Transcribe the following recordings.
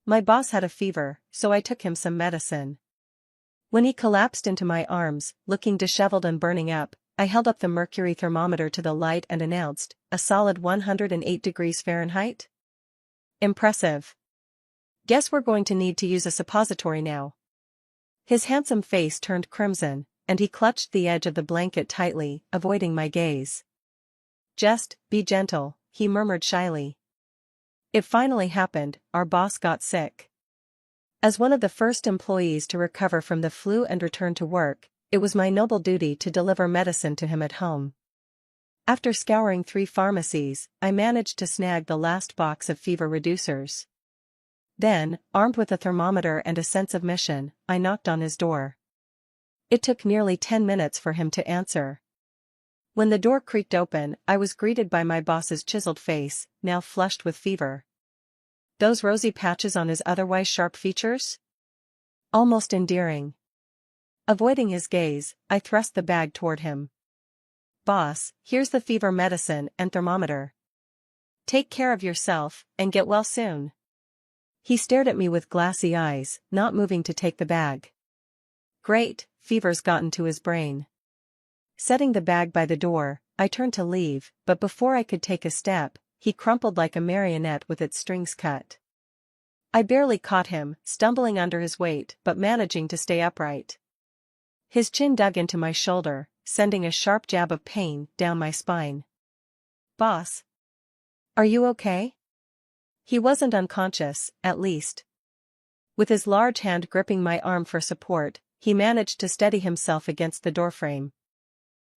My boss had a fever, so I took him some medicine. When he collapsed into my arms, looking disheveled and burning up, I held up the mercury thermometer to the light and announced, "A solid 108 degrees Fahrenheit? Impressive. Guess we're going to need to use a suppository now." His handsome face turned crimson, and he clutched the edge of the blanket tightly, avoiding my gaze. "Just be gentle," he murmured shyly. It finally happened, our boss got sick. As one of the first employees to recover from the flu and return to work, it was my noble duty to deliver medicine to him at home. After scouring 3 pharmacies, I managed to snag the last box of fever reducers. Then, armed with a thermometer and a sense of mission, I knocked on his door. It took nearly 10 minutes for him to answer. When the door creaked open, I was greeted by my boss's chiseled face, now flushed with fever. Those rosy patches on his otherwise sharp features? Almost endearing. Avoiding his gaze, I thrust the bag toward him. "Boss, here's the fever medicine and thermometer. Take care of yourself, and get well soon." He stared at me with glassy eyes, not moving to take the bag. Great, fever's gotten to his brain. Setting the bag by the door, I turned to leave, but before I could take a step, he crumpled like a marionette with its strings cut. I barely caught him, stumbling under his weight but managing to stay upright. His chin dug into my shoulder, sending a sharp jab of pain down my spine. "Boss? Are you okay?" He wasn't unconscious, at least. With his large hand gripping my arm for support, he managed to steady himself against the doorframe.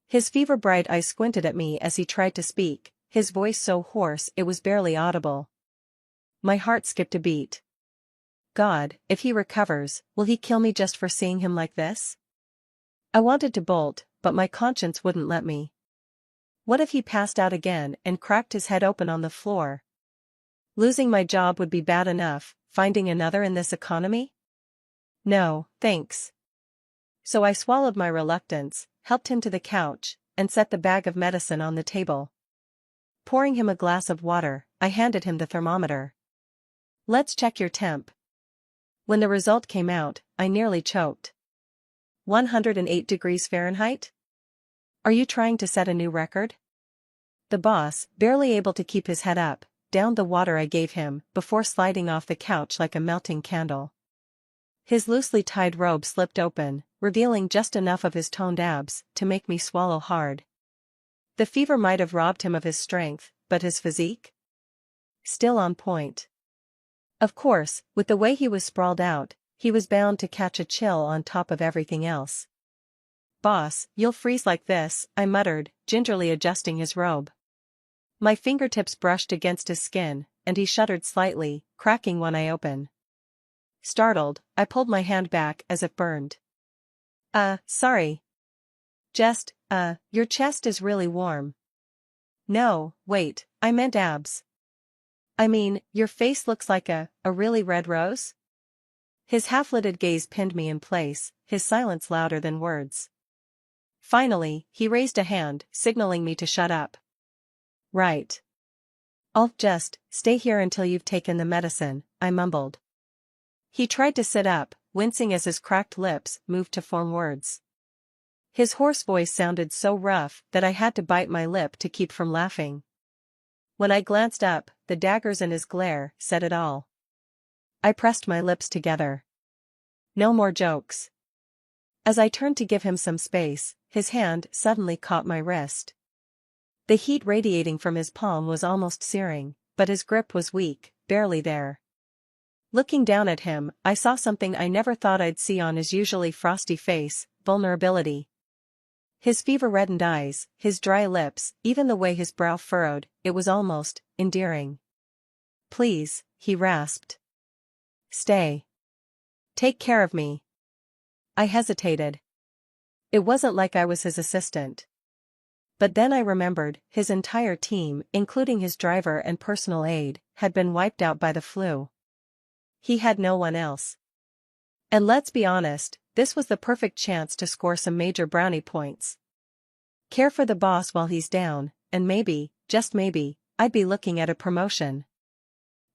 His fever-bright eyes squinted at me as he tried to speak, his voice so hoarse it was barely audible. My heart skipped a beat. God, if he recovers, will he kill me just for seeing him like this? I wanted to bolt, but my conscience wouldn't let me. What if he passed out again and cracked his head open on the floor? Losing my job would be bad enough, finding another in this economy? No, thanks. So I swallowed my reluctance, helped him to the couch, and set the bag of medicine on the table. Pouring him a glass of water, I handed him the thermometer. "Let's check your temp." When the result came out, I nearly choked. 108 degrees Fahrenheit? Are you trying to set a new record? The boss, barely able to keep his head up, downed the water I gave him before sliding off the couch like a melting candle. His loosely tied robe slipped open, revealing just enough of his toned abs to make me swallow hard. The fever might have robbed him of his strength, but his physique? Still on point. Of course, with the way he was sprawled out, he was bound to catch a chill on top of everything else. "Boss, you'll freeze like this," I muttered, gingerly adjusting his robe. My fingertips brushed against his skin, and he shuddered slightly, cracking one eye open. Startled, I pulled my hand back as if burned. Sorry. Just, your chest is really warm." "No, wait, I meant abs. I mean, your face looks like a really red rose?" His half-lidded gaze pinned me in place, his silence louder than words. Finally, he raised a hand, signaling me to shut up. "Right. I'll just stay here until you've taken the medicine," I mumbled. He tried to sit up, wincing as his cracked lips moved to form words. His hoarse voice sounded so rough that I had to bite my lip to keep from laughing. When I glanced up, the daggers in his glare said it all. I pressed my lips together. No more jokes. As I turned to give him some space, his hand suddenly caught my wrist. The heat radiating from his palm was almost searing, but his grip was weak, barely there. Looking down at him, I saw something I never thought I'd see on his usually frosty face: vulnerability. His fever-reddened eyes, his dry lips, even the way his brow furrowed, it was almost endearing. "Please," he rasped. "Stay. Take care of me." I hesitated. It wasn't like I was his assistant. But then I remembered, his entire team, including his driver and personal aide, had been wiped out by the flu. He had no one else. And let's be honest, this was the perfect chance to score some major brownie points. Care for the boss while he's down, and maybe, just maybe, I'd be looking at a promotion.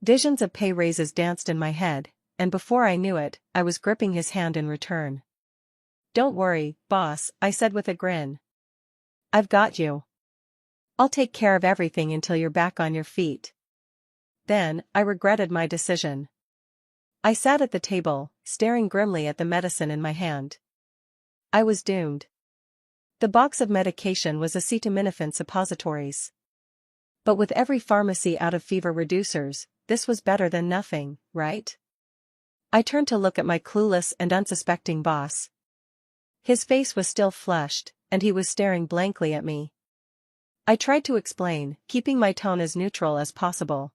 Visions of pay raises danced in my head, and before I knew it, I was gripping his hand in return. "Don't worry, boss," I said with a grin. "I've got you. I'll take care of everything until you're back on your feet." Then, I regretted my decision. I sat at the table, staring grimly at the medicine in my hand. I was doomed. The box of medication was acetaminophen suppositories. But with every pharmacy out of fever reducers, this was better than nothing, right? I turned to look at my clueless and unsuspecting boss. His face was still flushed, and he was staring blankly at me. I tried to explain, keeping my tone as neutral as possible.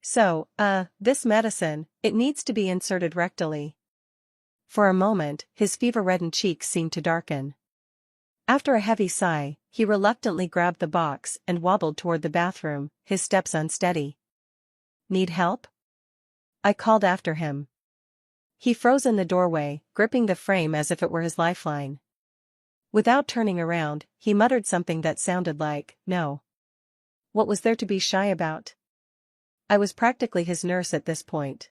"So, this medicine, it needs to be inserted rectally." For a moment, his fever-reddened cheeks seemed to darken. After a heavy sigh, he reluctantly grabbed the box and wobbled toward the bathroom, his steps unsteady. "Need help?" I called after him. He froze in the doorway, gripping the frame as if it were his lifeline. Without turning around, he muttered something that sounded like, "No." What was there to be shy about? I was practically his nurse at this point.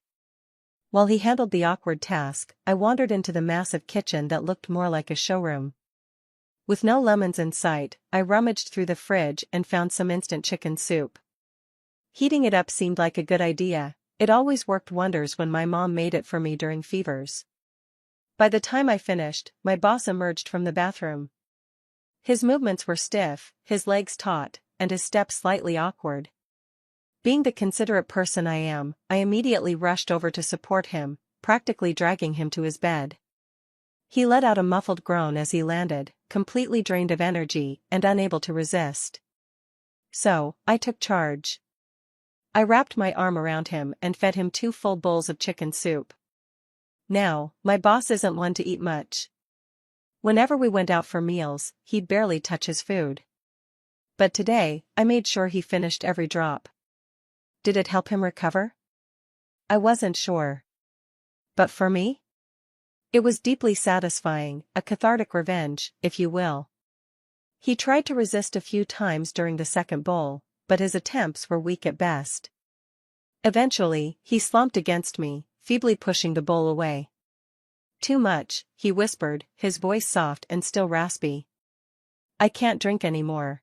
While he handled the awkward task, I wandered into the massive kitchen that looked more like a showroom. With no lemons in sight, I rummaged through the fridge and found some instant chicken soup. Heating it up seemed like a good idea. It always worked wonders when my mom made it for me during fevers. By the time I finished, my boss emerged from the bathroom. His movements were stiff, his legs taut, and his step slightly awkward. Being the considerate person I am, I immediately rushed over to support him, practically dragging him to his bed. He let out a muffled groan as he landed, completely drained of energy and unable to resist. So, I took charge. I wrapped my arm around him and fed him 2 full bowls of chicken soup. Now, my boss isn't one to eat much. Whenever we went out for meals, he'd barely touch his food. But today, I made sure he finished every drop. Did it help him recover? I wasn't sure. But for me? It was deeply satisfying, a cathartic revenge, if you will. He tried to resist a few times during the second bowl, but his attempts were weak at best. Eventually, he slumped against me, feebly pushing the bowl away. "Too much," he whispered, his voice soft and still raspy. "I can't drink anymore."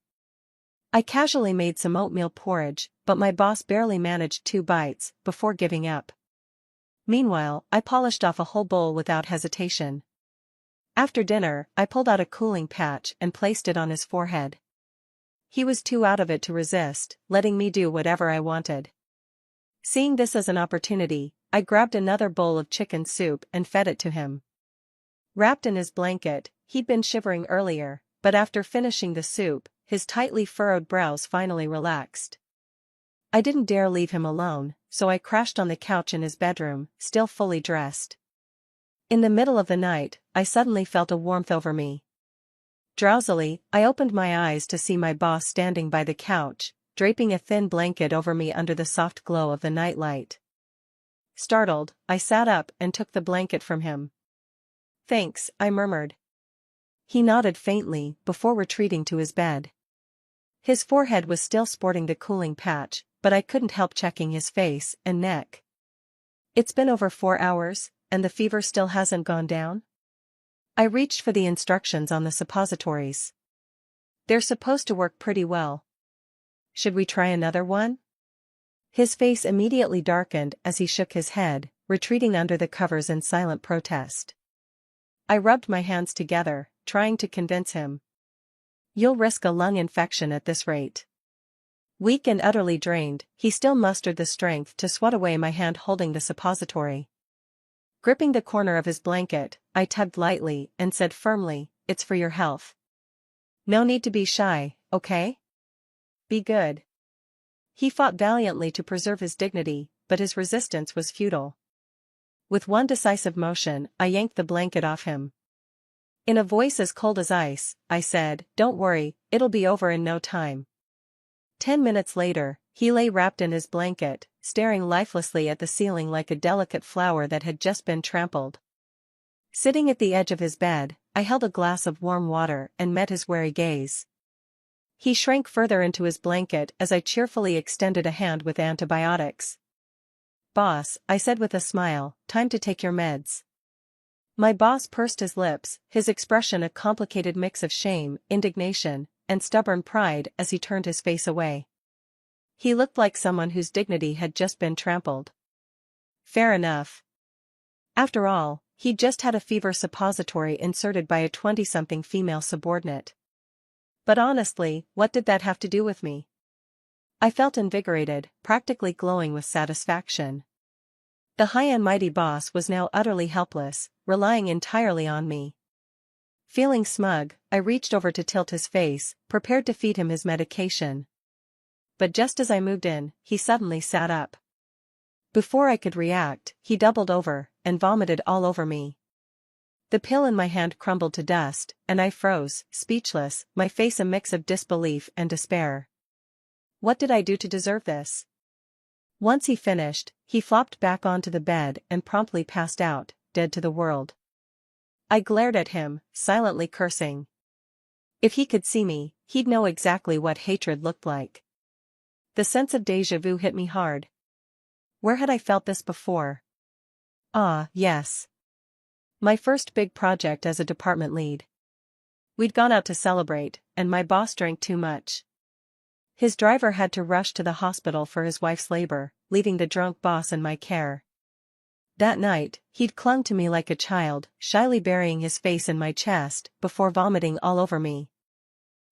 I casually made some oatmeal porridge, but my boss barely managed 2 bites, before giving up. Meanwhile, I polished off a whole bowl without hesitation. After dinner, I pulled out a cooling patch and placed it on his forehead. He was too out of it to resist, letting me do whatever I wanted. Seeing this as an opportunity, I grabbed another bowl of chicken soup and fed it to him. Wrapped in his blanket, he'd been shivering earlier, but after finishing the soup, his tightly furrowed brows finally relaxed. I didn't dare leave him alone, so I crashed on the couch in his bedroom, still fully dressed. In the middle of the night, I suddenly felt a warmth over me. Drowsily, I opened my eyes to see my boss standing by the couch, draping a thin blanket over me under the soft glow of the nightlight. Startled, I sat up and took the blanket from him. "Thanks," I murmured. He nodded faintly, before retreating to his bed. His forehead was still sporting the cooling patch, but I couldn't help checking his face and neck. "It's been over 4 hours, and the fever still hasn't gone down?" I reached for the instructions on the suppositories. "They're supposed to work pretty well. Should we try another one?" His face immediately darkened as he shook his head, retreating under the covers in silent protest. I rubbed my hands together, trying to convince him. "You'll risk a lung infection at this rate." Weak and utterly drained, he still mustered the strength to swat away my hand holding the suppository. Gripping the corner of his blanket, I tugged lightly and said firmly, "It's for your health. No need to be shy, okay? Be good." He fought valiantly to preserve his dignity, but his resistance was futile. With one decisive motion, I yanked the blanket off him. In a voice as cold as ice, I said, "Don't worry, it'll be over in no time." 10 minutes later, he lay wrapped in his blanket, staring lifelessly at the ceiling like a delicate flower that had just been trampled. Sitting at the edge of his bed, I held a glass of warm water and met his wary gaze. He shrank further into his blanket as I cheerfully extended a hand with antibiotics. "Boss," I said with a smile, "time to take your meds." My boss pursed his lips, his expression a complicated mix of shame, indignation, and stubborn pride as he turned his face away. He looked like someone whose dignity had just been trampled. Fair enough. After all, he'd just had a fever suppository inserted by a 20-something female subordinate. But honestly, what did that have to do with me? I felt invigorated, practically glowing with satisfaction. The high and mighty boss was now utterly helpless, relying entirely on me. Feeling smug, I reached over to tilt his face, prepared to feed him his medication. But just as I moved in, he suddenly sat up. Before I could react, he doubled over, and vomited all over me. The pill in my hand crumbled to dust, and I froze, speechless, my face a mix of disbelief and despair. What did I do to deserve this? Once he finished, he flopped back onto the bed and promptly passed out, dead to the world. I glared at him, silently cursing. If he could see me, he'd know exactly what hatred looked like. The sense of déjà vu hit me hard. Where had I felt this before? Ah, yes. My first big project as a department lead. We'd gone out to celebrate, and my boss drank too much. His driver had to rush to the hospital for his wife's labor, leaving the drunk boss in my care. That night, he'd clung to me like a child, shyly burying his face in my chest, before vomiting all over me.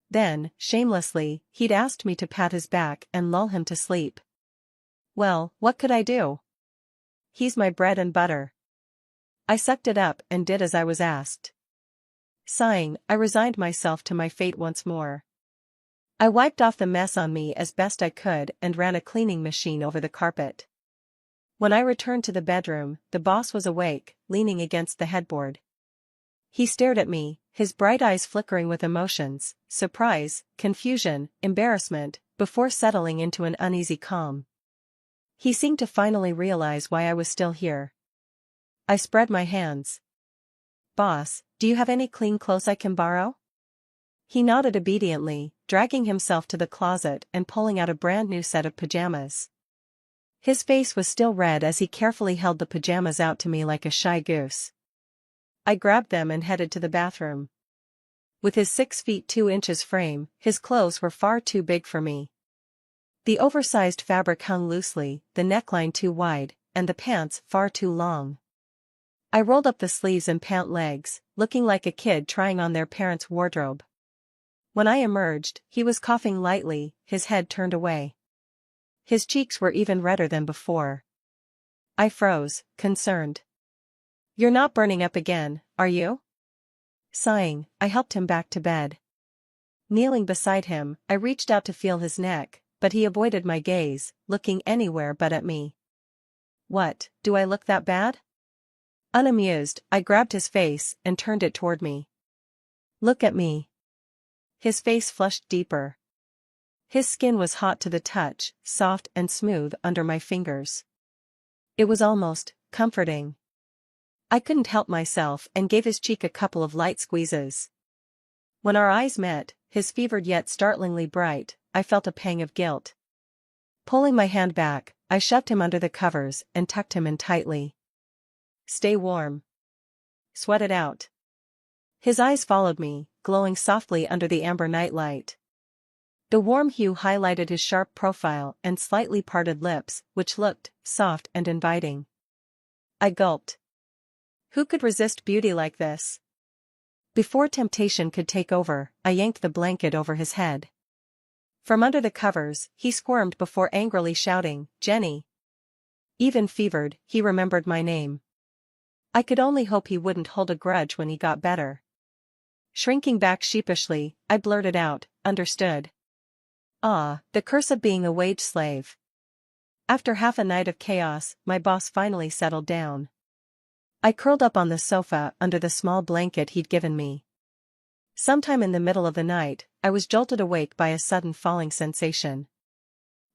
Then, shamelessly, he'd asked me to pat his back and lull him to sleep. Well, what could I do? He's my bread and butter. I sucked it up and did as I was asked. Sighing, I resigned myself to my fate once more. I wiped off the mess on me as best I could and ran a cleaning machine over the carpet. When I returned to the bedroom, the boss was awake, leaning against the headboard. He stared at me, his bright eyes flickering with emotions, surprise, confusion, embarrassment, before settling into an uneasy calm. He seemed to finally realize why I was still here. I spread my hands. "Boss, do you have any clean clothes I can borrow?" He nodded obediently, dragging himself to the closet and pulling out a brand new set of pajamas. His face was still red as he carefully held the pajamas out to me like a shy goose. I grabbed them and headed to the bathroom. With his 6 feet 2 inches frame, his clothes were far too big for me. The oversized fabric hung loosely, the neckline too wide, and the pants far too long. I rolled up the sleeves and pant legs, looking like a kid trying on their parents' wardrobe. When I emerged, he was coughing lightly, his head turned away. His cheeks were even redder than before. I froze, concerned. "You're not burning up again, are you?" Sighing, I helped him back to bed. Kneeling beside him, I reached out to feel his neck, but he avoided my gaze, looking anywhere but at me. "What, do I look that bad?" Unamused, I grabbed his face and turned it toward me. "Look at me." His face flushed deeper. His skin was hot to the touch, soft and smooth under my fingers. It was almost comforting. I couldn't help myself and gave his cheek a couple of light squeezes. When our eyes met, his fevered yet startlingly bright, I felt a pang of guilt. Pulling my hand back, I shoved him under the covers and tucked him in tightly. "Stay warm. Sweat it out." His eyes followed me, glowing softly under the amber nightlight. The warm hue highlighted his sharp profile and slightly parted lips, which looked soft and inviting. I gulped. Who could resist beauty like this? Before temptation could take over, I yanked the blanket over his head. From under the covers, he squirmed before angrily shouting, "Jenny!" Even fevered, he remembered my name. I could only hope he wouldn't hold a grudge when he got better. Shrinking back sheepishly, I blurted out, "Understood." Ah, the curse of being a wage slave. After half a night of chaos, my boss finally settled down. I curled up on the sofa under the small blanket he'd given me. Sometime in the middle of the night, I was jolted awake by a sudden falling sensation.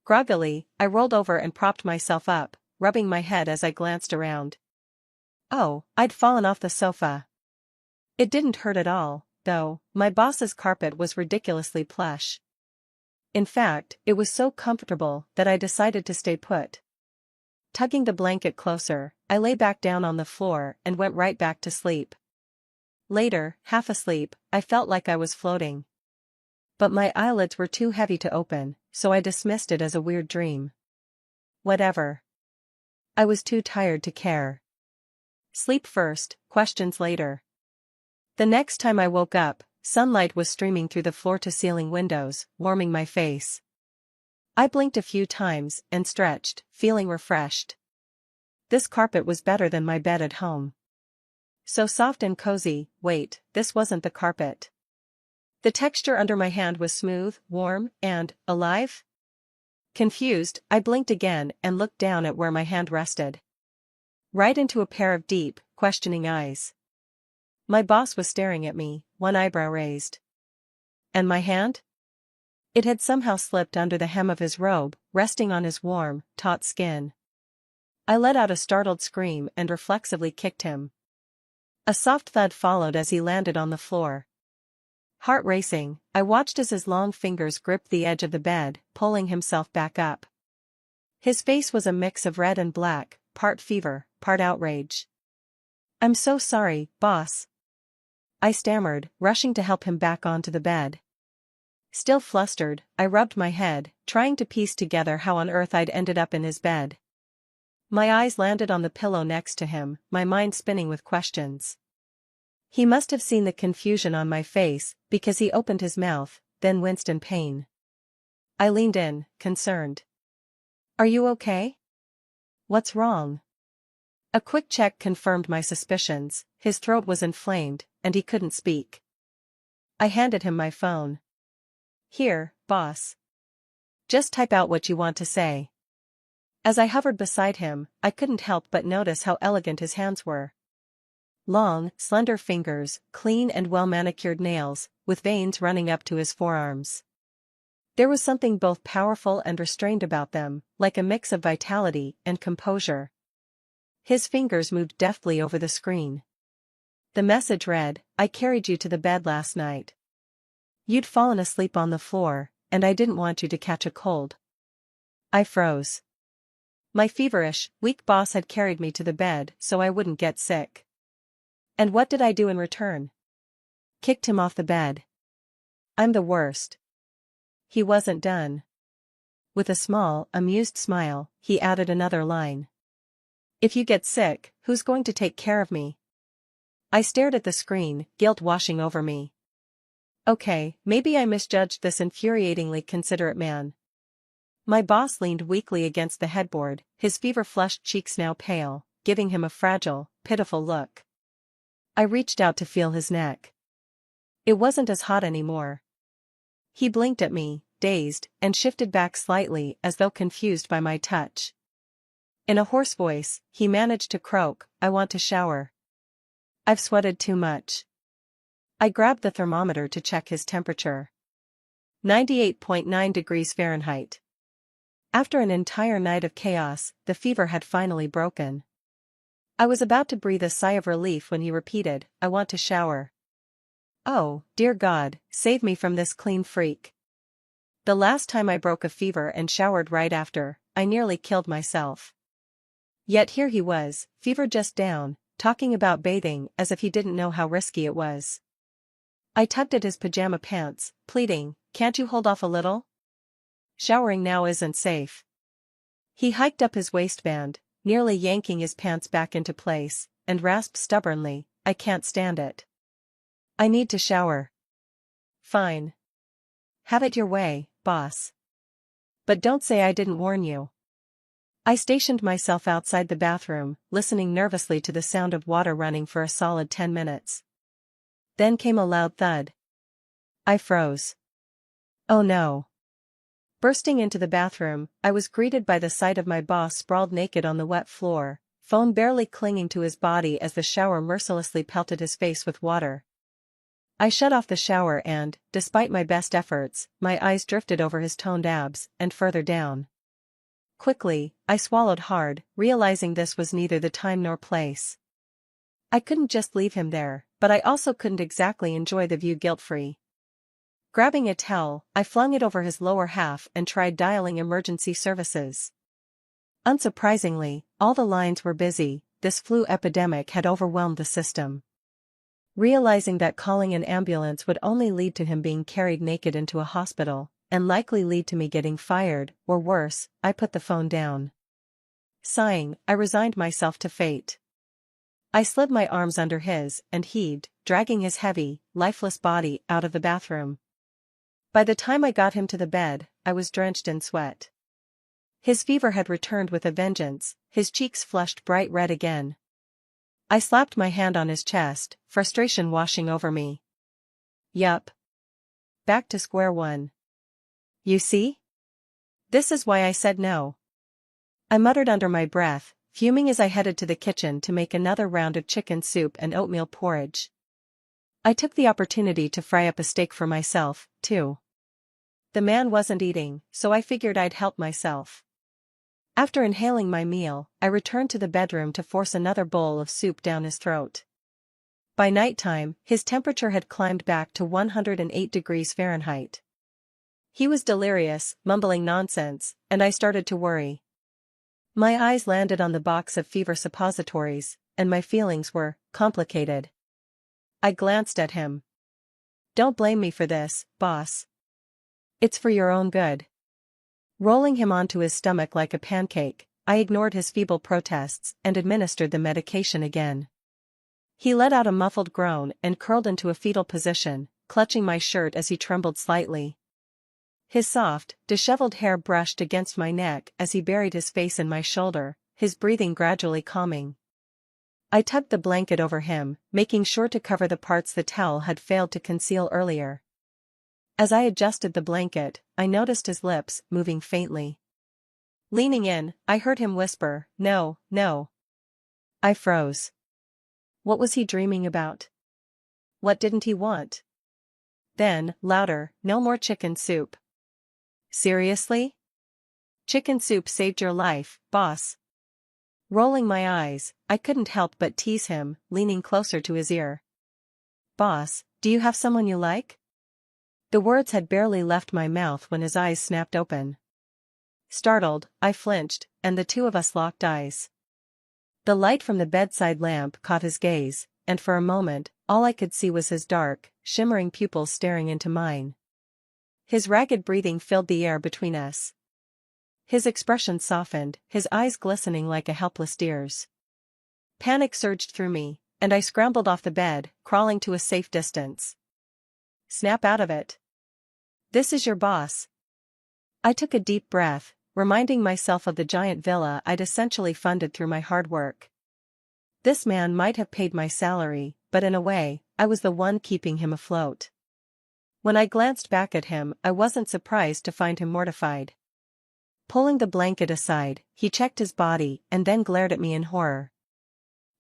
Groggily, I rolled over and propped myself up, rubbing my head as I glanced around. Oh, I'd fallen off the sofa. It didn't hurt at all, though. My boss's carpet was ridiculously plush. In fact, it was so comfortable that I decided to stay put. Tugging the blanket closer, I lay back down on the floor and went right back to sleep. Later, half asleep, I felt like I was floating. But my eyelids were too heavy to open, so I dismissed it as a weird dream. Whatever. I was too tired to care. Sleep first, questions later. The next time I woke up, sunlight was streaming through the floor-to-ceiling windows, warming my face. I blinked a few times and stretched, feeling refreshed. This carpet was better than my bed at home. So soft and cozy. Wait, this wasn't the carpet. The texture under my hand was smooth, warm, and alive? Confused, I blinked again and looked down at where my hand rested. Right into a pair of deep, questioning eyes. My boss was staring at me, one eyebrow raised. And my hand? It had somehow slipped under the hem of his robe, resting on his warm, taut skin. I let out a startled scream and reflexively kicked him. A soft thud followed as he landed on the floor. Heart racing, I watched as his long fingers gripped the edge of the bed, pulling himself back up. His face was a mix of red and black, part fever, part outrage. "I'm so sorry, boss," I stammered, rushing to help him back onto the bed. Still flustered, I rubbed my head, trying to piece together how on earth I'd ended up in his bed. My eyes landed on the pillow next to him, my mind spinning with questions. He must have seen the confusion on my face, because he opened his mouth, then winced in pain. I leaned in, concerned. "Are you okay? What's wrong?" A quick check confirmed my suspicions. His throat was inflamed, and he couldn't speak. I handed him my phone. "Here, boss. Just type out what you want to say." As I hovered beside him, I couldn't help but notice how elegant his hands were. Long, slender fingers, clean and well-manicured nails, with veins running up to his forearms. There was something both powerful and restrained about them, like a mix of vitality and composure. His fingers moved deftly over the screen. The message read, "I carried you to the bed last night. You'd fallen asleep on the floor, and I didn't want you to catch a cold." I froze. My feverish, weak boss had carried me to the bed so I wouldn't get sick. And what did I do in return? Kicked him off the bed. I'm the worst. He wasn't done. With a small, amused smile, he added another line. "If you get sick, who's going to take care of me?" I stared at the screen, guilt washing over me. Okay, maybe I misjudged this infuriatingly considerate man. My boss leaned weakly against the headboard, his fever-flushed cheeks now pale, giving him a fragile, pitiful look. I reached out to feel his neck. It wasn't as hot anymore. He blinked at me, dazed, and shifted back slightly as though confused by my touch. In a hoarse voice, he managed to croak, "I want to shower. I've sweated too much." I grabbed the thermometer to check his temperature. 98.9 degrees Fahrenheit. After an entire night of chaos, the fever had finally broken. I was about to breathe a sigh of relief when he repeated, "I want to shower." Oh, dear God, save me from this clean freak. The last time I broke a fever and showered right after, I nearly killed myself. Yet here he was, fever just down, talking about bathing as if he didn't know how risky it was. I tugged at his pajama pants, pleading, "Can't you hold off a little? Showering now isn't safe." He hiked up his waistband, nearly yanking his pants back into place, and rasped stubbornly, "I can't stand it. I need to shower." "Fine. Have it your way, boss. But don't say I didn't warn you." I stationed myself outside the bathroom, listening nervously to the sound of water running for a solid 10 minutes. Then came a loud thud. I froze. Oh no. Bursting into the bathroom, I was greeted by the sight of my boss sprawled naked on the wet floor, foam barely clinging to his body as the shower mercilessly pelted his face with water. I shut off the shower and, despite my best efforts, my eyes drifted over his toned abs, and further down. Quickly, I swallowed hard, realizing this was neither the time nor place. I couldn't just leave him there, but I also couldn't exactly enjoy the view guilt-free. Grabbing a towel, I flung it over his lower half and tried dialing emergency services. Unsurprisingly, all the lines were busy. This flu epidemic had overwhelmed the system. Realizing that calling an ambulance would only lead to him being carried naked into a hospital, and likely lead to me getting fired, or worse, I put the phone down. Sighing, I resigned myself to fate. I slid my arms under his, and heaved, dragging his heavy, lifeless body out of the bathroom. By the time I got him to the bed, I was drenched in sweat. His fever had returned with a vengeance, his cheeks flushed bright red again. I slapped my hand on his chest, frustration washing over me. Yup. Back to square one. You see? This is why I said no. I muttered under my breath, fuming as I headed to the kitchen to make another round of chicken soup and oatmeal porridge. I took the opportunity to fry up a steak for myself, too. The man wasn't eating, so I figured I'd help myself. After inhaling my meal, I returned to the bedroom to force another bowl of soup down his throat. By nighttime, his temperature had climbed back to 108 degrees Fahrenheit. He was delirious, mumbling nonsense, and I started to worry. My eyes landed on the box of fever suppositories, and my feelings were complicated. I glanced at him. Don't blame me for this, boss. It's for your own good. Rolling him onto his stomach like a pancake, I ignored his feeble protests and administered the medication again. He let out a muffled groan and curled into a fetal position, clutching my shirt as he trembled slightly. His soft, disheveled hair brushed against my neck as he buried his face in my shoulder, his breathing gradually calming. I tugged the blanket over him, making sure to cover the parts the towel had failed to conceal earlier. As I adjusted the blanket, I noticed his lips moving faintly. Leaning in, I heard him whisper, "No, no." I froze. What was he dreaming about? What didn't he want? Then, louder, "No more chicken soup." Seriously? Chicken soup saved your life, boss. Rolling my eyes, I couldn't help but tease him, leaning closer to his ear. Boss, do you have someone you like? The words had barely left my mouth when his eyes snapped open. Startled, I flinched, and the two of us locked eyes. The light from the bedside lamp caught his gaze, and for a moment, all I could see was his dark, shimmering pupils staring into mine. His ragged breathing filled the air between us. His expression softened, his eyes glistening like a helpless deer's. Panic surged through me, and I scrambled off the bed, crawling to a safe distance. Snap out of it. This is your boss. I took a deep breath, reminding myself of the giant villa I'd essentially funded through my hard work. This man might have paid my salary, but in a way, I was the one keeping him afloat. When I glanced back at him, I wasn't surprised to find him mortified. Pulling the blanket aside, he checked his body and then glared at me in horror.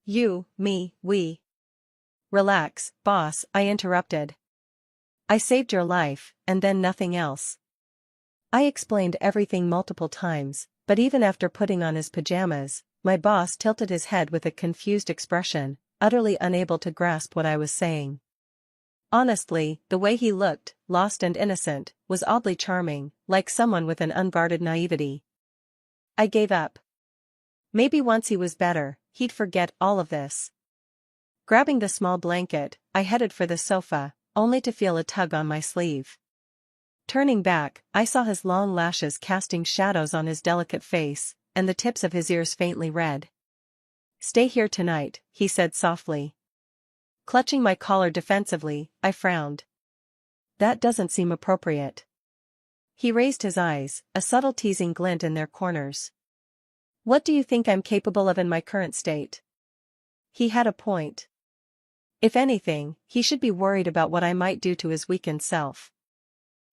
You, me, we. Relax, boss, I interrupted. I saved your life, and then nothing else. I explained everything multiple times, but even after putting on his pajamas, my boss tilted his head with a confused expression, utterly unable to grasp what I was saying. Honestly, the way he looked, lost and innocent, was oddly charming, like someone with an unguarded naivety. I gave up. Maybe once he was better, he'd forget all of this. Grabbing the small blanket, I headed for the sofa, only to feel a tug on my sleeve. Turning back, I saw his long lashes casting shadows on his delicate face, and the tips of his ears faintly red. Stay here tonight, he said softly. Clutching my collar defensively, I frowned. That doesn't seem appropriate. He raised his eyes, a subtle teasing glint in their corners. What do you think I'm capable of in my current state? He had a point. If anything, he should be worried about what I might do to his weakened self.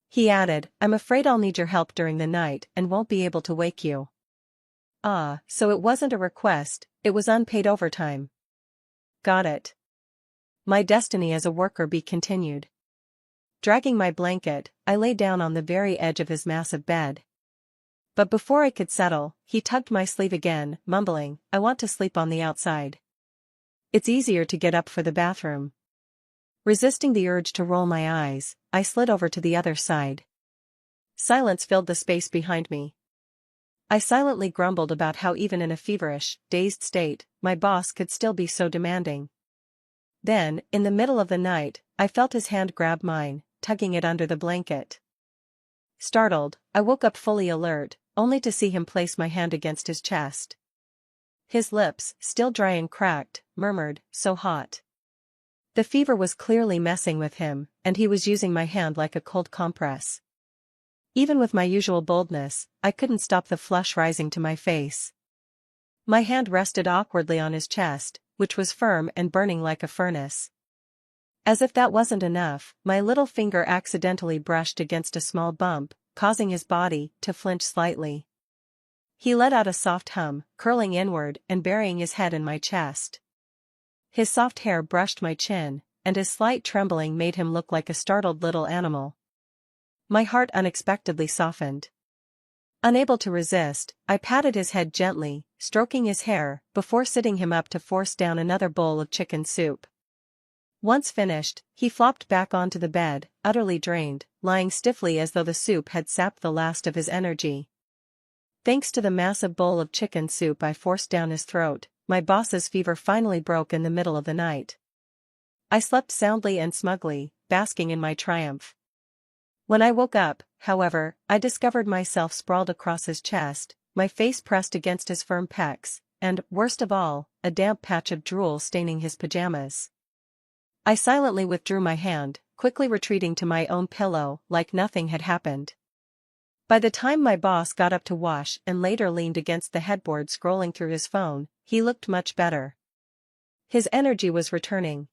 He added, I'm afraid I'll need your help during the night and won't be able to wake you. Ah, so it wasn't a request, it was unpaid overtime. Got it. My destiny as a worker bee continued. Dragging my blanket, I lay down on the very edge of his massive bed. But before I could settle, he tugged my sleeve again, mumbling, I want to sleep on the outside. It's easier to get up for the bathroom. Resisting the urge to roll my eyes, I slid over to the other side. Silence filled the space behind me. I silently grumbled about how even in a feverish, dazed state, my boss could still be so demanding. Then, in the middle of the night, I felt his hand grab mine, tugging it under the blanket. Startled, I woke up fully alert, only to see him place my hand against his chest. His lips, still dry and cracked, murmured, "So hot." The fever was clearly messing with him, and he was using my hand like a cold compress. Even with my usual boldness, I couldn't stop the flush rising to my face. My hand rested awkwardly on his chest, which was firm and burning like a furnace. As if that wasn't enough, my little finger accidentally brushed against a small bump, causing his body to flinch slightly. He let out a soft hum, curling inward and burying his head in my chest. His soft hair brushed my chin, and his slight trembling made him look like a startled little animal. My heart unexpectedly softened. Unable to resist, I patted his head gently, stroking his hair, before sitting him up to force down another bowl of chicken soup. Once finished, he flopped back onto the bed, utterly drained, lying stiffly as though the soup had sapped the last of his energy. Thanks to the massive bowl of chicken soup I forced down his throat, my boss's fever finally broke in the middle of the night. I slept soundly and smugly, basking in my triumph. When I woke up, however, I discovered myself sprawled across his chest, my face pressed against his firm pecs, and, worst of all, a damp patch of drool staining his pajamas. I silently withdrew my hand, quickly retreating to my own pillow like nothing had happened. By the time my boss got up to wash and later leaned against the headboard scrolling through his phone, he looked much better. His energy was returning.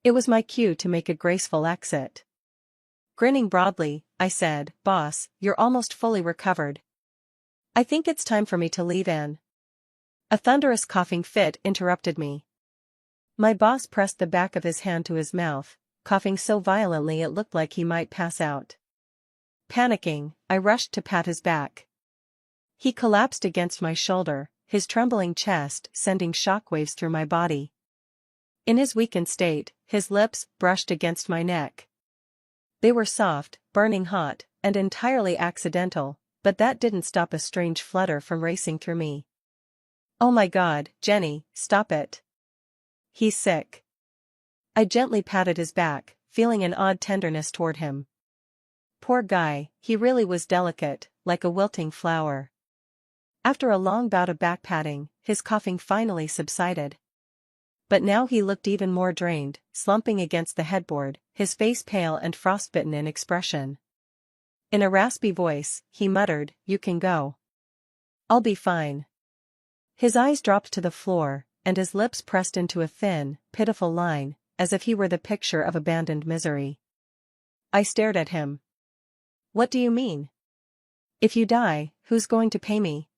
It was my cue to make a graceful exit. Grinning broadly, I said, "Boss, you're almost fully recovered. I think it's time for me to leave in." A thunderous coughing fit interrupted me. My boss pressed the back of his hand to his mouth, coughing so violently it looked like he might pass out. Panicking, I rushed to pat his back. He collapsed against my shoulder, his trembling chest sending shockwaves through my body. In his weakened state, his lips brushed against my neck. They were soft, burning hot, and entirely accidental, but that didn't stop a strange flutter from racing through me. "Oh my God, Jenny, stop it. He's sick." I gently patted his back, feeling an odd tenderness toward him. Poor guy, he really was delicate, like a wilting flower. After a long bout of back patting, his coughing finally subsided. But now he looked even more drained, slumping against the headboard, his face pale and frostbitten in expression. In a raspy voice, he muttered, "You can go. I'll be fine." His eyes dropped to the floor, and his lips pressed into a thin, pitiful line, as if he were the picture of abandoned misery. I stared at him. "What do you mean? If you die, who's going to pay me?"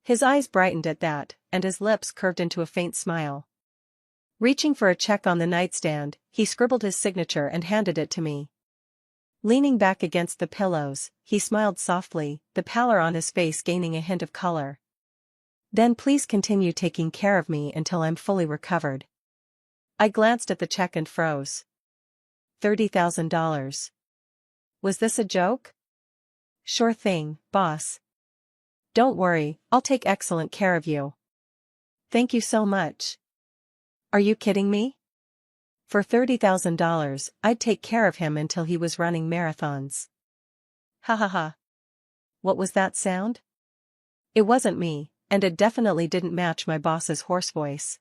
His eyes brightened at that, and his lips curved into a faint smile. Reaching for a check on the nightstand, he scribbled his signature and handed it to me. Leaning back against the pillows, he smiled softly, the pallor on his face gaining a hint of color. "Then please continue taking care of me until I'm fully recovered." I glanced at the check and froze. $30,000. Was this a joke? "Sure thing, boss. Don't worry, I'll take excellent care of you." "Thank you so much." "Are you kidding me? For $30,000, I'd take care of him until he was running marathons." Ha ha ha. What was that sound? It wasn't me, and it definitely didn't match my boss's hoarse voice.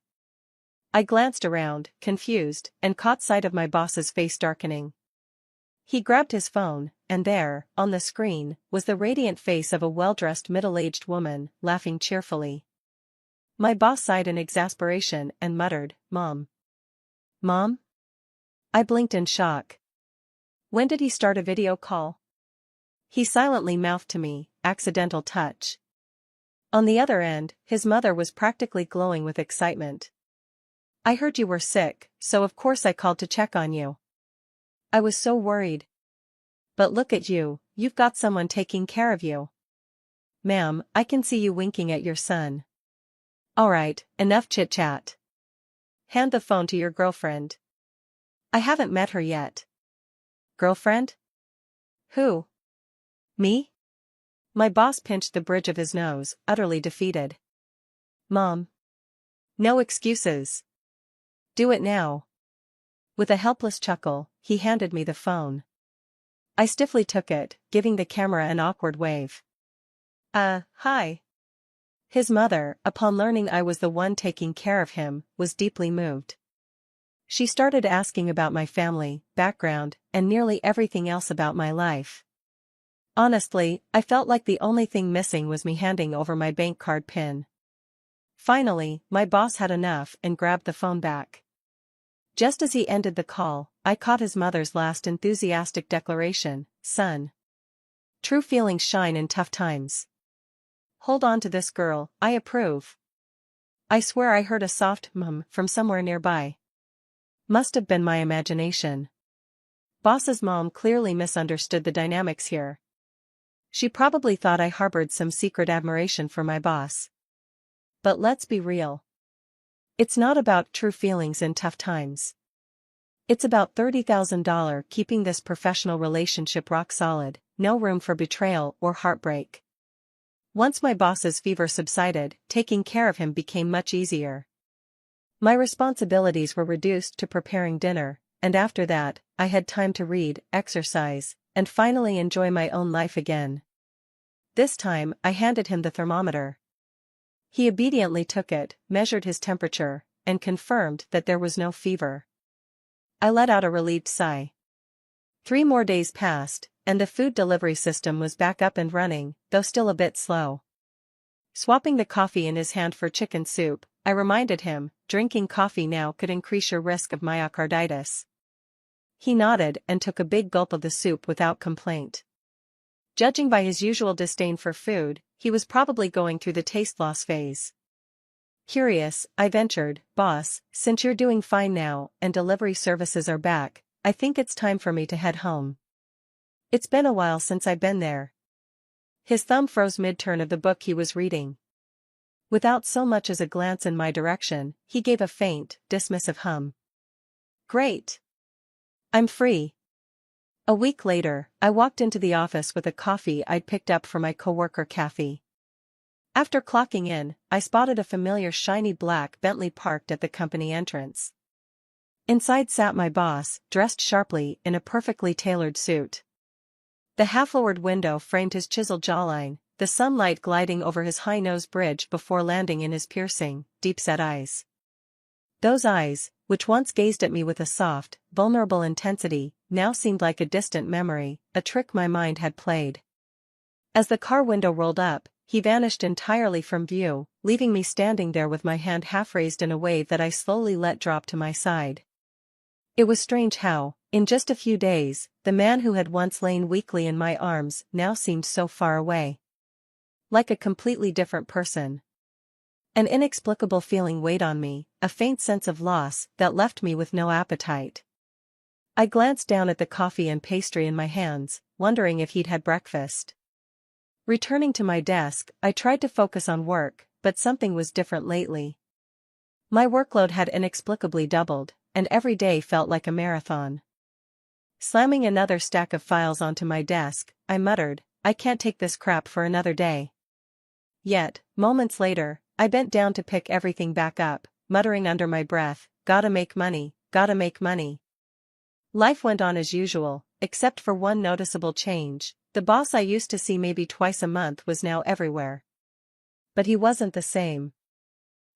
I glanced around, confused, and caught sight of my boss's face darkening. He grabbed his phone, and there, on the screen, was the radiant face of a well-dressed middle-aged woman, laughing cheerfully. My boss sighed in exasperation and muttered, "Mom." "Mom?" I blinked in shock. When did he start a video call? He silently mouthed to me, "Accidental touch." On the other end, his mother was practically glowing with excitement. "I heard you were sick, so of course I called to check on you. I was so worried. But look at you, you've got someone taking care of you. Ma'am, I can see you winking at your son. Alright, enough chit-chat. Hand the phone to your girlfriend." "I haven't met her yet." "Girlfriend? Who? Me?" My boss pinched the bridge of his nose, utterly defeated. Mom. No excuses. Do it now. With a helpless chuckle, he handed me the phone. I stiffly took it, giving the camera an awkward wave. Hi. His mother, upon learning I was the one taking care of him, was deeply moved. She started asking about my family, background, and nearly everything else about my life. Honestly, I felt like the only thing missing was me handing over my bank card PIN. Finally, my boss had enough and grabbed the phone back. Just as he ended the call, I caught his mother's last enthusiastic declaration, "Son. True feelings shine in tough times. Hold on to this girl, I approve." I swear I heard a soft from somewhere nearby. Must have been my imagination. Boss's mom clearly misunderstood the dynamics here. She probably thought I harbored some secret admiration for my boss. But let's be real. It's not about true feelings in tough times. It's about $30,000 keeping this professional relationship rock solid, no room for betrayal or heartbreak. Once my boss's fever subsided, taking care of him became much easier. My responsibilities were reduced to preparing dinner, and after that, I had time to read, exercise, and finally enjoy my own life again. This time, I handed him the thermometer. He obediently took it, measured his temperature, and confirmed that there was no fever. I let out a relieved sigh. 3 more days passed, and the food delivery system was back up and running, though still a bit slow. Swapping the coffee in his hand for chicken soup, I reminded him, drinking coffee now could increase your risk of myocarditis. He nodded and took a big gulp of the soup without complaint. Judging by his usual disdain for food, he was probably going through the taste loss phase. Curious, I ventured, "Boss, since you're doing fine now and delivery services are back, I think it's time for me to head home. It's been a while since I've been there." His thumb froze mid-turn of the book he was reading. Without so much as a glance in my direction, he gave a faint, dismissive hum. "Great. I'm free." A week later, I walked into the office with a coffee I'd picked up for my coworker Kathy. After clocking in, I spotted a familiar shiny black Bentley parked at the company entrance. Inside sat my boss, dressed sharply in a perfectly tailored suit. The half-lowered window framed his chiseled jawline, the sunlight gliding over his high-nosed bridge before landing in his piercing, deep-set eyes. Those eyes, which once gazed at me with a soft, vulnerable intensity, now seemed like a distant memory, a trick my mind had played. As the car window rolled up, he vanished entirely from view, leaving me standing there with my hand half raised in a wave that I slowly let drop to my side. It was strange how, in just a few days, the man who had once lain weakly in my arms now seemed so far away. Like a completely different person. An inexplicable feeling weighed on me, a faint sense of loss that left me with no appetite. I glanced down at the coffee and pastry in my hands, wondering if he'd had breakfast. Returning to my desk, I tried to focus on work, but something was different lately. My workload had inexplicably doubled, and every day felt like a marathon. Slamming another stack of files onto my desk, I muttered, "I can't take this crap for another day." Yet, moments later, I bent down to pick everything back up, muttering under my breath, "Gotta make money, gotta make money." Life went on as usual, except for one noticeable change. The boss I used to see maybe twice a month was now everywhere. But he wasn't the same.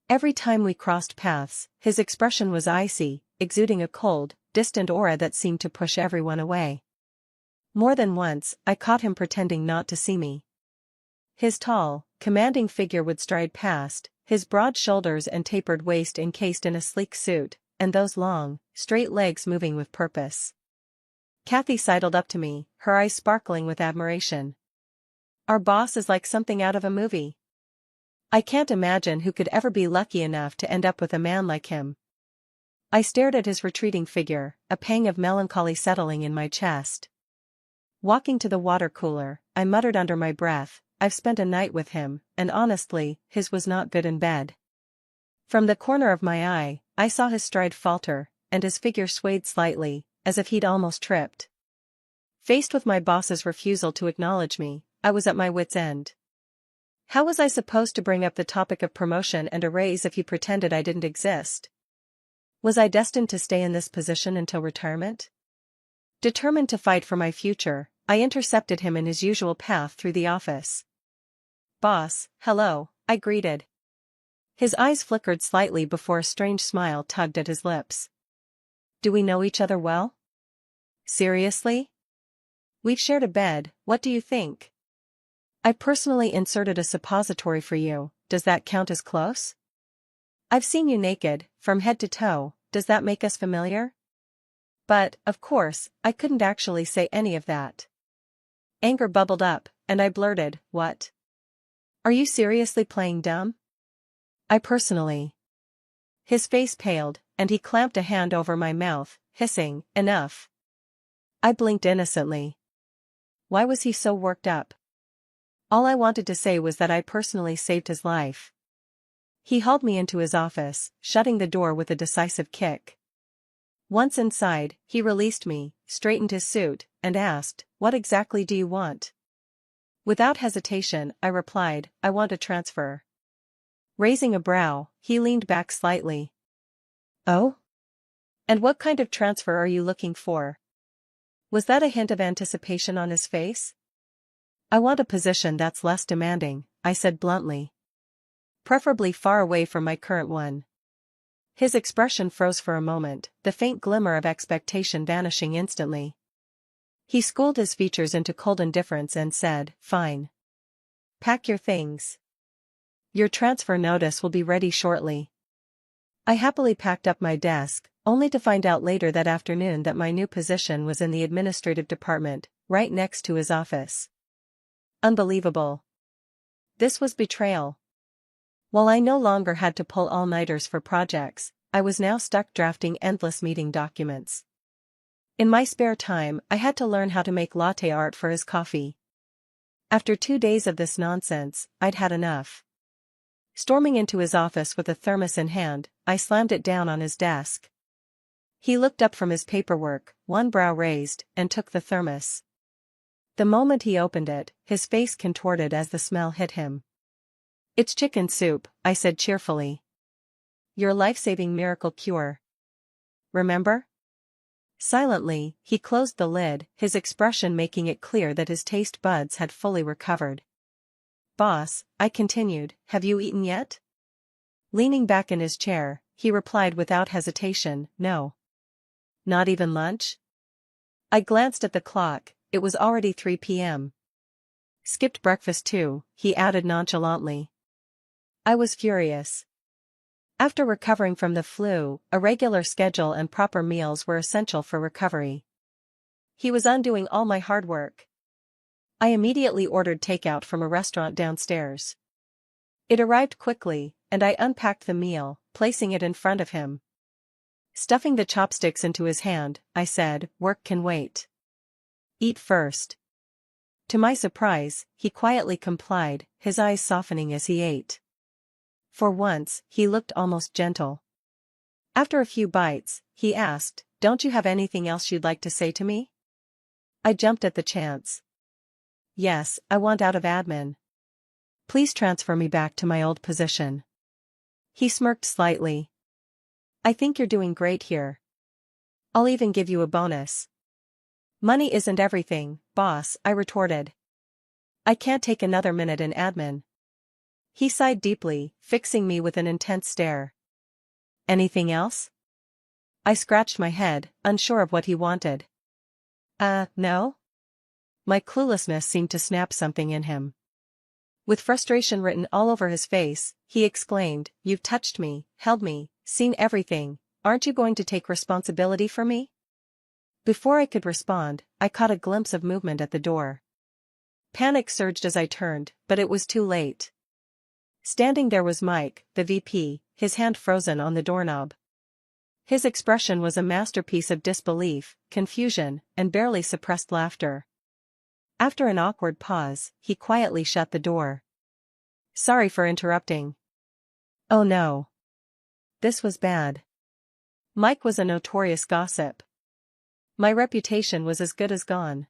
Every time we crossed paths, his expression was icy, exuding a cold, distant aura that seemed to push everyone away. More than once, I caught him pretending not to see me. His tall, commanding figure would stride past, his broad shoulders and tapered waist encased in a sleek suit, and those long, straight legs moving with purpose. Kathy sidled up to me, her eyes sparkling with admiration. "Our boss is like something out of a movie. I can't imagine who could ever be lucky enough to end up with a man like him." I stared at his retreating figure, a pang of melancholy settling in my chest. Walking to the water cooler, I muttered under my breath, "I've spent a night with him, and honestly, his was not good in bed." From the corner of my eye, I saw his stride falter, and his figure swayed slightly, as if he'd almost tripped. Faced with my boss's refusal to acknowledge me, I was at my wit's end. How was I supposed to bring up the topic of promotion and a raise if he pretended I didn't exist? Was I destined to stay in this position until retirement? Determined to fight for my future, I intercepted him in his usual path through the office. "Boss, hello," I greeted. His eyes flickered slightly before a strange smile tugged at his lips. "Do we know each other well?" "Seriously? We've shared a bed, what do you think? I personally inserted a suppository for you, does that count as close? I've seen you naked, from head to toe, does that make us familiar?" But, of course, I couldn't actually say any of that. Anger bubbled up, and I blurted, "What? Are you seriously playing dumb?" "I personally." His face paled, and he clamped a hand over my mouth, hissing, "Enough." I blinked innocently. Why was he so worked up? All I wanted to say was that I personally saved his life. He hauled me into his office, shutting the door with a decisive kick. Once inside, he released me, straightened his suit, and asked, "What exactly do you want?" Without hesitation, I replied, "I want a transfer." Raising a brow, he leaned back slightly. "Oh? And what kind of transfer are you looking for?" Was that a hint of anticipation on his face? "I want a position that's less demanding," I said bluntly. "Preferably far away from my current one." His expression froze for a moment, the faint glimmer of expectation vanishing instantly. He schooled his features into cold indifference and said, "Fine. Pack your things. Your transfer notice will be ready shortly." I happily packed up my desk, only to find out later that afternoon that my new position was in the administrative department, right next to his office. Unbelievable. This was betrayal. While I no longer had to pull all-nighters for projects, I was now stuck drafting endless meeting documents. In my spare time, I had to learn how to make latte art for his coffee. After 2 days of this nonsense, I'd had enough. Storming into his office with a thermos in hand, I slammed it down on his desk. He looked up from his paperwork, one brow raised, and took the thermos. The moment he opened it, his face contorted as the smell hit him. "It's chicken soup," I said cheerfully. "Your life-saving miracle cure. Remember?" Silently, he closed the lid, his expression making it clear that his taste buds had fully recovered. "Boss," I continued, "have you eaten yet?" Leaning back in his chair, he replied without hesitation, "No." "Not even lunch?" I glanced at the clock, it was already 3 p.m. "Skipped breakfast too," he added nonchalantly. I was furious. After recovering from the flu, a regular schedule and proper meals were essential for recovery. He was undoing all my hard work. I immediately ordered takeout from a restaurant downstairs. It arrived quickly, and I unpacked the meal, placing it in front of him. Stuffing the chopsticks into his hand, I said, "Work can wait. Eat first." To my surprise, he quietly complied, his eyes softening as he ate. For once, he looked almost gentle. After a few bites, he asked, "Don't you have anything else you'd like to say to me?" I jumped at the chance. "Yes, I want out of admin. Please transfer me back to my old position." He smirked slightly. "I think you're doing great here. I'll even give you a bonus." "Money isn't everything, boss," I retorted. "I can't take another minute in admin." He sighed deeply, fixing me with an intense stare. "Anything else?" I scratched my head, unsure of what he wanted. No?" My cluelessness seemed to snap something in him. With frustration written all over his face, he exclaimed, "You've touched me, held me, seen everything, aren't you going to take responsibility for me?" Before I could respond, I caught a glimpse of movement at the door. Panic surged as I turned, but it was too late. Standing there was Mike, the VP, his hand frozen on the doorknob. His expression was a masterpiece of disbelief, confusion, and barely suppressed laughter. After an awkward pause, he quietly shut the door. "Sorry for interrupting." Oh no. This was bad. Mike was a notorious gossip. My reputation was as good as gone.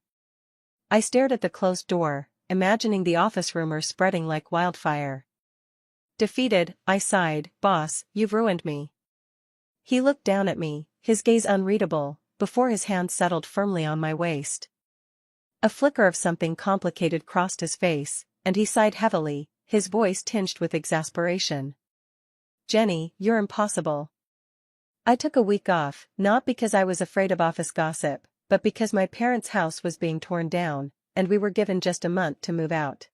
I stared at the closed door, imagining the office rumors spreading like wildfire. Defeated, I sighed, "Boss, you've ruined me." He looked down at me, his gaze unreadable, before his hand settled firmly on my waist. A flicker of something complicated crossed his face, and he sighed heavily, his voice tinged with exasperation. "Jenny, you're impossible." I took a week off, not because I was afraid of office gossip, but because my parents' house was being torn down, and we were given just a month to move out.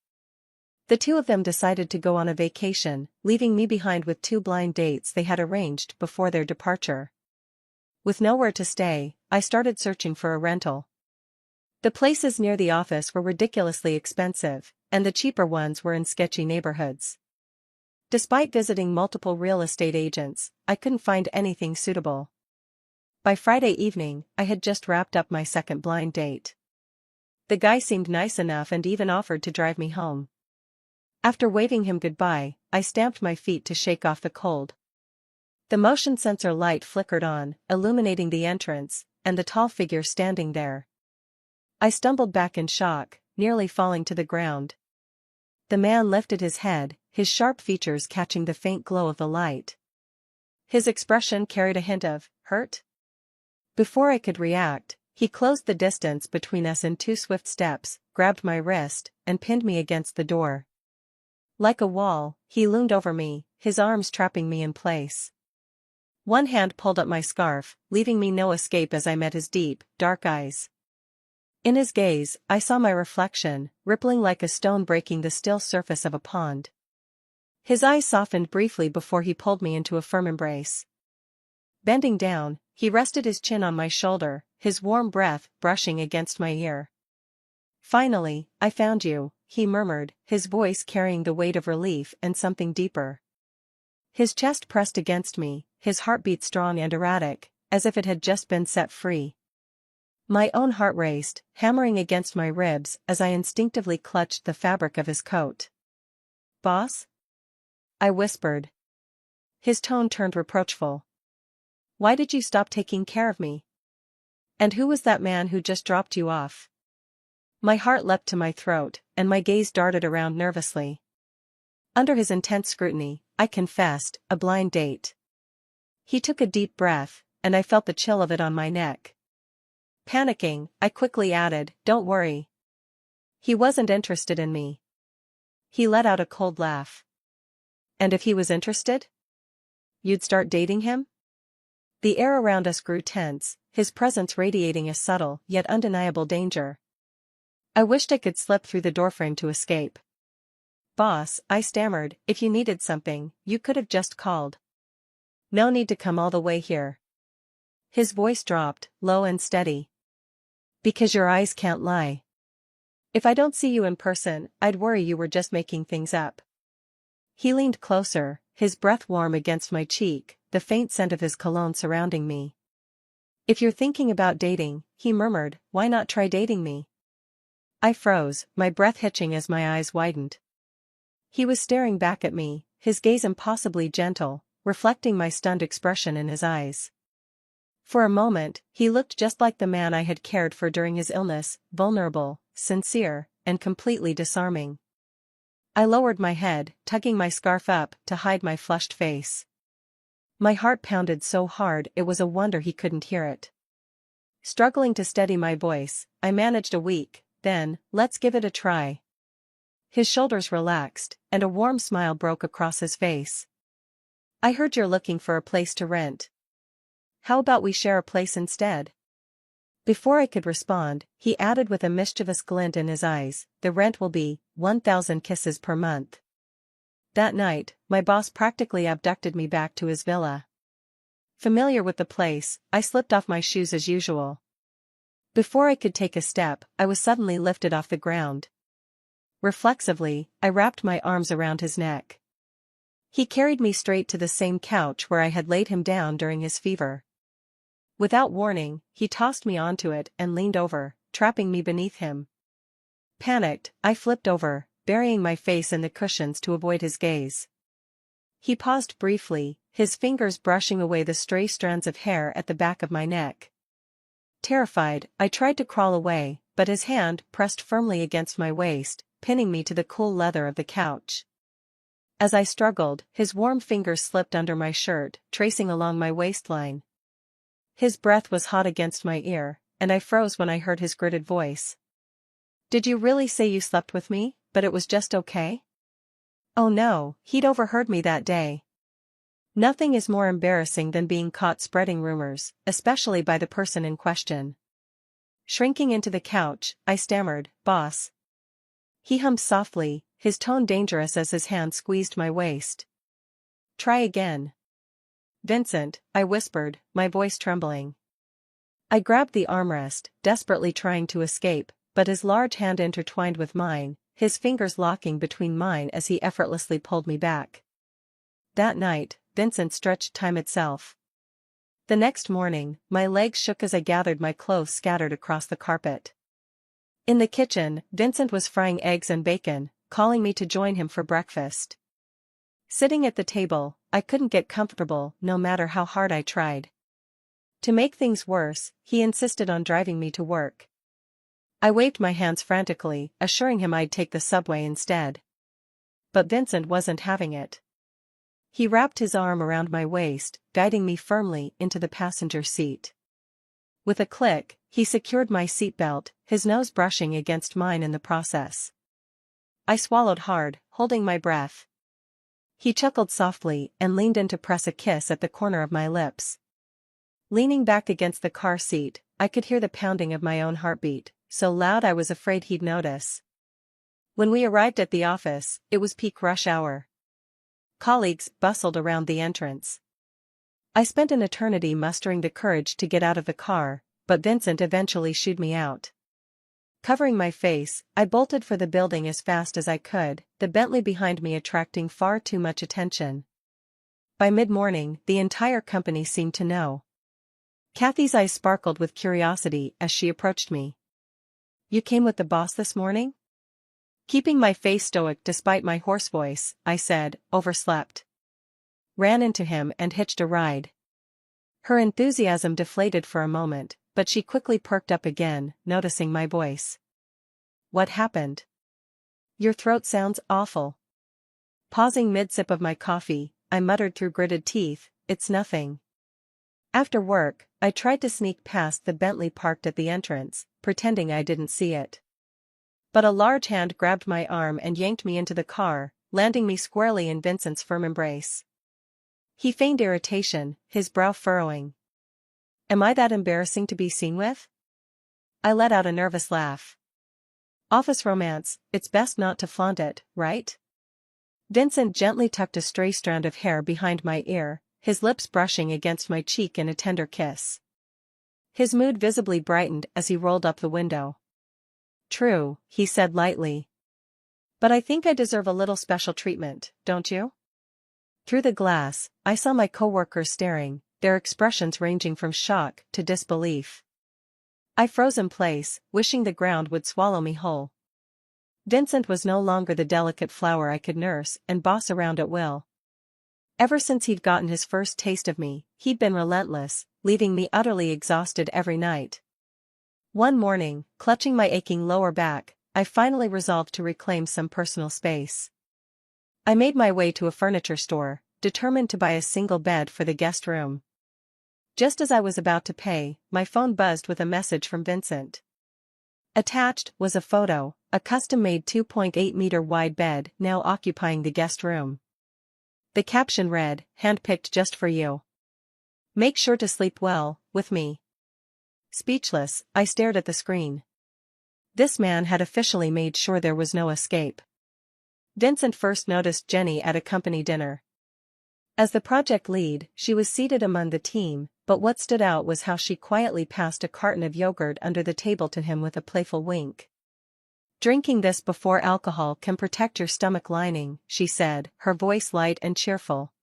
The two of them decided to go on a vacation, leaving me behind with 2 blind dates they had arranged before their departure. With nowhere to stay, I started searching for a rental. The places near the office were ridiculously expensive, and the cheaper ones were in sketchy neighborhoods. Despite visiting multiple real estate agents, I couldn't find anything suitable. By Friday evening, I had just wrapped up my second blind date. The guy seemed nice enough and even offered to drive me home. After waving him goodbye, I stamped my feet to shake off the cold. The motion sensor light flickered on, illuminating the entrance, and the tall figure standing there. I stumbled back in shock, nearly falling to the ground. The man lifted his head, his sharp features catching the faint glow of the light. His expression carried a hint of hurt. Before I could react, he closed the distance between us in 2 swift steps, grabbed my wrist, and pinned me against the door. Like a wall, he loomed over me, his arms trapping me in place. One hand pulled at my scarf, leaving me no escape as I met his deep, dark eyes. In his gaze, I saw my reflection, rippling like a stone breaking the still surface of a pond. His eyes softened briefly before he pulled me into a firm embrace. Bending down, he rested his chin on my shoulder, his warm breath brushing against my ear. "Finally, I found you," he murmured, his voice carrying the weight of relief and something deeper. His chest pressed against me, his heartbeat strong and erratic, as if it had just been set free. My own heart raced, hammering against my ribs as I instinctively clutched the fabric of his coat. "Boss?" I whispered. His tone turned reproachful. "Why did you stop taking care of me? And who was that man who just dropped you off?" My heart leapt to my throat, and my gaze darted around nervously. Under his intense scrutiny, I confessed, a blind date. He took a deep breath, and I felt the chill of it on my neck. Panicking, I quickly added, "Don't worry. He wasn't interested in me." He let out a cold laugh. "And if he was interested? You'd start dating him?" The air around us grew tense, his presence radiating a subtle yet undeniable danger. I wished I could slip through the doorframe to escape. "Boss," I stammered, "if you needed something, you could have just called. No need to come all the way here." His voice dropped, low and steady. "Because your eyes can't lie. If I don't see you in person, I'd worry you were just making things up." He leaned closer, his breath warm against my cheek, the faint scent of his cologne surrounding me. "If you're thinking about dating," he murmured, "why not try dating me?" I froze, my breath hitching as my eyes widened. He was staring back at me, his gaze impossibly gentle, reflecting my stunned expression in his eyes. For a moment, he looked just like the man I had cared for during his illness, vulnerable, sincere, and completely disarming. I lowered my head, tugging my scarf up to hide my flushed face. My heart pounded so hard it was a wonder he couldn't hear it. Struggling to steady my voice, I managed a weak, then, "Let's give it a try." His shoulders relaxed, and a warm smile broke across his face. "I heard you're looking for a place to rent. How about we share a place instead?" Before I could respond, he added with a mischievous glint in his eyes, "The rent will be 1,000 kisses per month." That night, my boss practically abducted me back to his villa. Familiar with the place, I slipped off my shoes as usual. Before I could take a step, I was suddenly lifted off the ground. Reflexively, I wrapped my arms around his neck. He carried me straight to the same couch where I had laid him down during his fever. Without warning, he tossed me onto it and leaned over, trapping me beneath him. Panicked, I flipped over, burying my face in the cushions to avoid his gaze. He paused briefly, his fingers brushing away the stray strands of hair at the back of my neck. Terrified, I tried to crawl away, but his hand pressed firmly against my waist, pinning me to the cool leather of the couch. As I struggled, his warm fingers slipped under my shirt, tracing along my waistline. His breath was hot against my ear, and I froze when I heard his gritted voice. "Did you really say you slept with me, but it was just okay?" Oh no, he'd overheard me that day. Nothing is more embarrassing than being caught spreading rumors, especially by the person in question. Shrinking into the couch, I stammered, "Boss." He hummed softly, his tone dangerous as his hand squeezed my waist. "Try again." "Vincent," I whispered, my voice trembling. I grabbed the armrest, desperately trying to escape, but his large hand intertwined with mine, his fingers locking between mine as he effortlessly pulled me back. That night, Vincent stretched time itself. The next morning, my legs shook as I gathered my clothes scattered across the carpet. In the kitchen, Vincent was frying eggs and bacon, calling me to join him for breakfast. Sitting at the table, I couldn't get comfortable no matter how hard I tried. To make things worse, he insisted on driving me to work. I waved my hands frantically, assuring him I'd take the subway instead. But Vincent wasn't having it. He wrapped his arm around my waist, guiding me firmly into the passenger seat. With a click, he secured my seatbelt, his nose brushing against mine in the process. I swallowed hard, holding my breath. He chuckled softly and leaned in to press a kiss at the corner of my lips. Leaning back against the car seat, I could hear the pounding of my own heartbeat, so loud I was afraid he'd notice. When we arrived at the office, it was peak rush hour. Colleagues bustled around the entrance. I spent an eternity mustering the courage to get out of the car, but Vincent eventually shooed me out. Covering my face, I bolted for the building as fast as I could, the Bentley behind me attracting far too much attention. By mid-morning, the entire company seemed to know. Kathy's eyes sparkled with curiosity as she approached me. "You came with the boss this morning?" Keeping my face stoic despite my hoarse voice, I said, "Overslept. Ran into him and hitched a ride." Her enthusiasm deflated for a moment, but she quickly perked up again, noticing my voice. "What happened? Your throat sounds awful." Pausing mid-sip of my coffee, I muttered through gritted teeth, "It's nothing." After work, I tried to sneak past the Bentley parked at the entrance, pretending I didn't see it. But a large hand grabbed my arm and yanked me into the car, landing me squarely in Vincent's firm embrace. He feigned irritation, his brow furrowing. "Am I that embarrassing to be seen with?" I let out a nervous laugh. "Office romance, it's best not to flaunt it, right?" Vincent gently tucked a stray strand of hair behind my ear, his lips brushing against my cheek in a tender kiss. His mood visibly brightened as he rolled up the window. "True," he said lightly. "But I think I deserve a little special treatment, don't you?" Through the glass, I saw my coworkers staring, their expressions ranging from shock to disbelief. I froze in place, wishing the ground would swallow me whole. Vincent was no longer the delicate flower I could nurse and boss around at will. Ever since he'd gotten his first taste of me, he'd been relentless, leaving me utterly exhausted every night. One morning, clutching my aching lower back, I finally resolved to reclaim some personal space. I made my way to a furniture store, determined to buy a single bed for the guest room. Just as I was about to pay, my phone buzzed with a message from Vincent. Attached was a photo, a custom-made 2.8-meter wide bed now occupying the guest room. The caption read, "Handpicked just for you. Make sure to sleep well, with me." Speechless, I stared at the screen. This man had officially made sure there was no escape. Vincent first noticed Jenny at a company dinner. As the project lead, she was seated among the team, but what stood out was how she quietly passed a carton of yogurt under the table to him with a playful wink. "Drinking this before alcohol can protect your stomach lining," she said, her voice light and cheerful.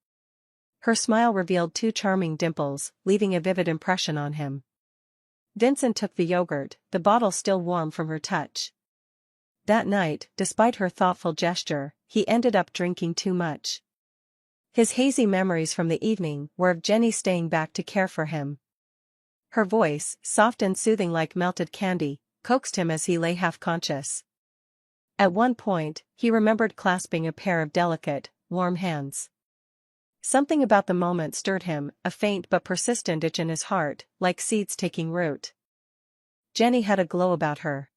Her smile revealed two charming dimples, leaving a vivid impression on him. Vincent took the yogurt, the bottle still warm from her touch. That night, despite her thoughtful gesture, he ended up drinking too much. His hazy memories from the evening were of Jenny staying back to care for him. Her voice, soft and soothing like melted candy, coaxed him as he lay half-conscious. At one point, he remembered clasping a pair of delicate, warm hands. Something about the moment stirred him, a faint but persistent itch in his heart, like seeds taking root. Jenny had a glow about her.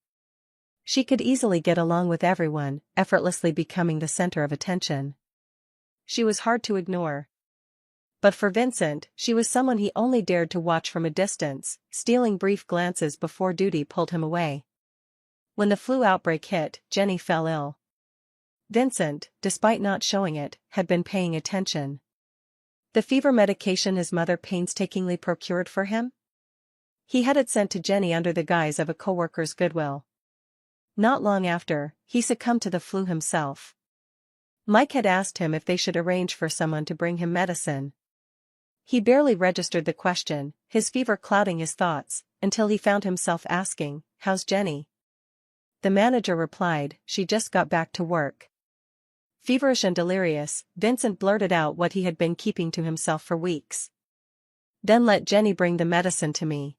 She could easily get along with everyone, effortlessly becoming the center of attention. She was hard to ignore. But for Vincent, she was someone he only dared to watch from a distance, stealing brief glances before duty pulled him away. When the flu outbreak hit, Jenny fell ill. Vincent, despite not showing it, had been paying attention. The fever medication his mother painstakingly procured for him? He had it sent to Jenny under the guise of a coworker's goodwill. Not long after, he succumbed to the flu himself. Mike had asked him if they should arrange for someone to bring him medicine. He barely registered the question, his fever clouding his thoughts, until he found himself asking, "How's Jenny?" The manager replied, "She just got back to work." Feverish and delirious, Vincent blurted out what he had been keeping to himself for weeks. "Then let Jenny bring the medicine to me."